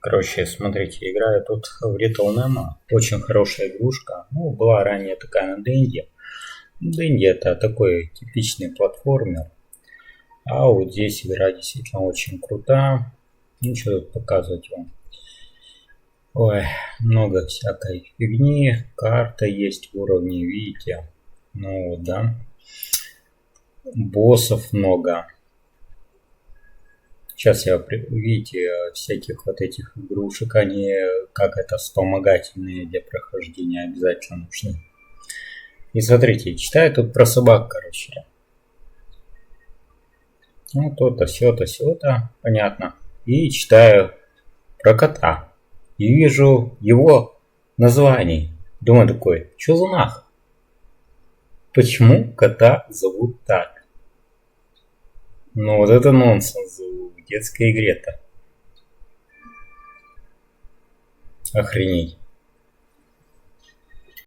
Короче, смотрите, играю тут в Little Nemo. Очень хорошая игрушка. Ну, была ранее такая на Денди. Денди это такой типичный платформер. А вот здесь игра действительно очень крута. Ну, что тут показывать вам? Ой, много всякой фигни. Карта есть, уровни, видите. Ну вот, да. Боссов много. Сейчас видите, всяких вот этих игрушек, они как это вспомогательные для прохождения обязательно нужны. И смотрите, читаю тут про собак, короче. Ну, то-то, сё-то, сё-то, понятно. И читаю про кота. И вижу его название. Думаю такой, что за нах? Почему кота зовут так? Ну вот это нонсенс в детской игре-то. Охренеть.